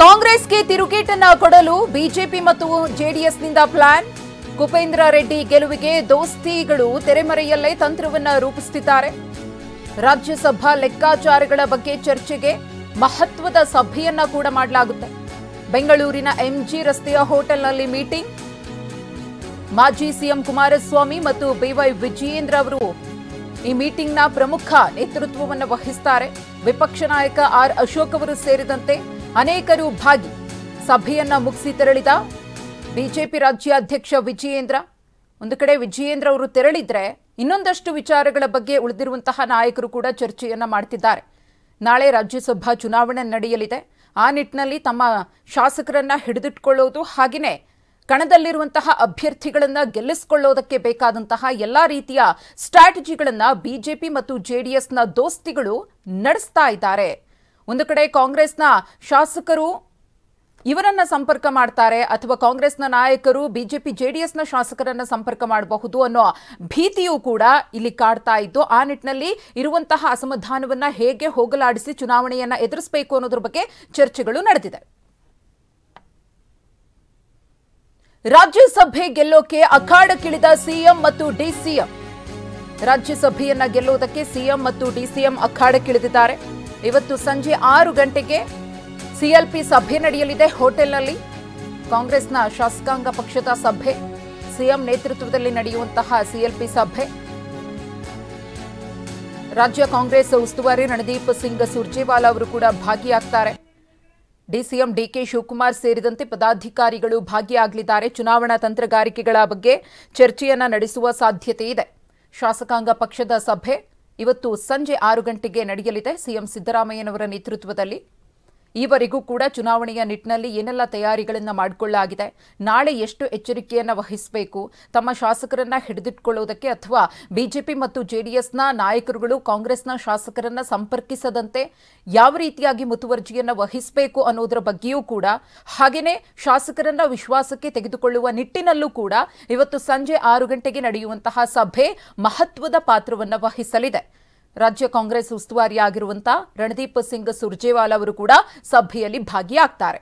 ಕಾಂಗ್ರೆಸ್ಗೆ ತಿರುಗೇಟನ್ನ ಕೊಡಲು ಬಿಜೆಪಿ ಮತ್ತು ಜೆಡಿಎಸ್ನಿಂದ ಪ್ಲಾನ್. ಕುಪೇಂದ್ರ ರೆಡ್ಡಿ ಗೆಲುವಿಗೆ ದೋಸ್ತಿಗಳು ತೆರೆಮರೆಯಲ್ಲೇ ತಂತ್ರವನ್ನ ರೂಪಿಸುತ್ತಿದ್ದಾರೆ. ರಾಜ್ಯಸಭಾ ಲೆಕ್ಕಾಚಾರಗಳ ಬಗ್ಗೆ ಚರ್ಚೆಗೆ ಮಹತ್ವದ ಸಭೆಯನ್ನ ಕೂಡ ಮಾಡಲಾಗುತ್ತೆ. ಬೆಂಗಳೂರಿನ ಎಂಜಿ ರಸ್ತೆಯ ಹೋಟೆಲ್ನಲ್ಲಿ ಮೀಟಿಂಗ್. ಮಾಜಿ ಸಿಎಂ ಕುಮಾರಸ್ವಾಮಿ ಮತ್ತು ಬಿವೈ ವಿಜಯೇಂದ್ರ ಅವರು ಈ ಮೀಟಿಂಗ್ನ ಪ್ರಮುಖ ನೇತೃತ್ವವನ್ನು ವಹಿಸುತ್ತಾರೆ. ವಿಪಕ್ಷ ನಾಯಕ ಆರ್ ಅಶೋಕ್ ಅವರು ಸೇರಿದಂತೆ ಅನೇಕರು ಭಾಗಿ. ಸಭೆಯನ್ನ ಮುಗಿಸಿ ತೆರಳಿದ ಬಿಜೆಪಿ ರಾಜ್ಯಾಧ್ಯಕ್ಷ ವಿಜಯೇಂದ್ರ. ಒಂದು ಕಡೆ ವಿಜಯೇಂದ್ರ ಅವರು ತೆರಳಿದ್ರೆ ಇನ್ನೊಂದಷ್ಟು ವಿಚಾರಗಳ ಬಗ್ಗೆ ಉಳಿದಿರುವಂತಹ ನಾಯಕರು ಕೂಡ ಚರ್ಚೆಯನ್ನ ಮಾಡ್ತಿದ್ದಾರೆ. ನಾಳೆ ರಾಜ್ಯಸಭಾ ಚುನಾವಣೆ ನಡೆಯಲಿದೆ. ಆ ನಿಟ್ಟಿನಲ್ಲಿ ತಮ್ಮ ಶಾಸಕರನ್ನ ಹಿಡಿದಿಟ್ಕೊಳ್ಳೋದು ಹಾಗೆಯೇ ಕಣದಲ್ಲಿರುವಂತಹ ಅಭ್ಯರ್ಥಿಗಳನ್ನ ಗೆಲ್ಲಿಸಿಕೊಳ್ಳೋದಕ್ಕೆ ಬೇಕಾದಂತಹ ಎಲ್ಲಾ ರೀತಿಯ ಸ್ಟ್ರಾಟಜಿಗಳನ್ನ ಬಿಜೆಪಿ ಮತ್ತು ಜೆಡಿಎಸ್ನ ದೋಸ್ತಿಗಳು ನಡೆಸ್ತಾ ಇದ್ದಾರೆ. ಒಂದು ಕಡೆ ಕಾಂಗ್ರೆಸ್ನ ಶಾಸಕರು ಇವರನ್ನ ಸಂಪರ್ಕ ಮಾಡ್ತಾರೆ ಅಥವಾ ಕಾಂಗ್ರೆಸ್ನ ನಾಯಕರು ಬಿಜೆಪಿ ಜೆಡಿಎಸ್ನ ಶಾಸಕರನ್ನ ಸಂಪರ್ಕ ಮಾಡಬಹುದು ಅನ್ನೋ ಭೀತಿಯೂ ಕೂಡ ಇಲ್ಲಿ ಕಾಡ್ತಾ ಇದ್ದು, ಆ ನಿಟ್ಟಿನಲ್ಲಿ ಇರುವಂತಹ ಅಸಮಾಧಾನವನ್ನ ಹೇಗೆ ಹೋಗಲಾಡಿಸಿ ಚುನಾವಣೆಯನ್ನ ಎದುರಿಸಬೇಕು ಅನ್ನೋದ್ರ ಬಗ್ಗೆ ಚರ್ಚೆಗಳು ನಡೆದಿದೆ. ರಾಜ್ಯಸಭೆ ಗೆಲ್ಲೋಕೆ ಅಖಾಡಕ್ಕಿಳಿದ ಸಿಎಂ ಮತ್ತು ಡಿಸಿಎಂ. ರಾಜ್ಯಸಭೆಯನ್ನ ಗೆಲ್ಲುವುದಕ್ಕೆ ಸಿಎಂ ಮತ್ತು ಡಿಸಿಎಂ ಅಖಾಡಕ್ಕಿಳಿದಿದ್ದಾರೆ. ಇವತ್ತು ಸಂಜೆ 6 ಗಂಟೆಗೆ ಸಿಎಲ್ಪಿ ಸಭೆ ನಡೆಯಲಿದೆ ಹೋಟೆಲ್ನಲ್ಲಿ. ಕಾಂಗ್ರೆಸ್ನ ಶಾಸಕಾಂಗ ಪಕ್ಷದ ಸಭೆ, ಸಿಎಂ ನೇತೃತ್ವದಲ್ಲಿ ನಡೆಯುವಂತಹ ಸಿಎಲ್ಪಿ ಸಭೆ. ರಾಜ್ಯ ಕಾಂಗ್ರೆಸ್ ಉಸ್ತುವಾರಿ ರಣದೀಪ್ ಸಿಂಗ್ ಸುರ್ಜೇವಾಲಾ ಅವರು ಕೂಡ ಭಾಗಿಯಾಗ್ತಾರೆ. ಡಿಸಿಎಂ ಡಿಕೆ ಶಿವಕುಮಾರ್ ಸೇರಿದಂತೆ ಪದಾಧಿಕಾರಿಗಳು ಭಾಗಿಯಾಗಲಿದ್ದಾರೆ. ಚುನಾವಣಾ ತಂತ್ರಗಾರಿಕೆಗಳ ಬಗ್ಗೆ ಚರ್ಚೆಯನ್ನ ನಡೆಸುವ ಸಾಧ್ಯತೆ ಇದೆ. ಶಾಸಕಾಂಗ ಪಕ್ಷದ ಸಭೆ ಇವತ್ತು ಸಂಜೆ 6 ಗಂಟೆಗೆ ನಡೆಯಲಿದೆ ಸಿಎಂ ಸಿದ್ದರಾಮಯ್ಯನವರ ನೇತೃತ್ವದಲ್ಲಿ. ಈವರೆಗೂ ಕೂಡ ಚುನಾವಣೆಯ ನಿಟ್ಟಿನಲ್ಲಿ ಏನೆಲ್ಲ ತಯಾರಿಗಳನ್ನು ಮಾಡಿಕೊಳ್ಳಲಾಗಿದೆ, ನಾಳೆ ಎಷ್ಟು ಎಚ್ಚರಿಕೆಯನ್ನು ವಹಿಸಬೇಕು, ತಮ್ಮ ಶಾಸಕರನ್ನ ಹಿಡಿದಿಟ್ಕೊಳ್ಳೋದಕ್ಕೆ ಅಥವಾ ಬಿಜೆಪಿ ಮತ್ತು ಜೆಡಿಎಸ್ನ ನಾಯಕರುಗಳು ಕಾಂಗ್ರೆಸ್ನ ಶಾಸಕರನ್ನ ಸಂಪರ್ಕಿಸದಂತೆ ಯಾವ ರೀತಿಯಾಗಿ ಮುತುವರ್ಜಿಯನ್ನು ವಹಿಸಬೇಕು ಅನ್ನೋದರ ಬಗ್ಗೆಯೂ ಕೂಡ, ಹಾಗೆಯೇ ಶಾಸಕರನ್ನ ವಿಶ್ವಾಸಕ್ಕೆ ತೆಗೆದುಕೊಳ್ಳುವ ನಿಟ್ಟಿನಲ್ಲೂ ಕೂಡ ಇವತ್ತು ಸಂಜೆ 6 ಗಂಟೆಗೆ ನಡೆಯುವಂತಹ ಸಭೆ ಮಹತ್ವದ ಪಾತ್ರವನ್ನು ವಹಿಸಲಿದೆ. ರಾಜ್ಯ ಕಾಂಗ್ರೆಸ್ ಉಸ್ತುವಾರಿಯಾಗಿರುವಂತಹ ರಣದೀಪ್ ಸಿಂಗ್ ಸುರ್ಜೇವಾಲಾ ಅವರು ಕೂಡ ಸಭೆಯಲ್ಲಿ ಭಾಗಿಯಾಗ್ತಾರೆ.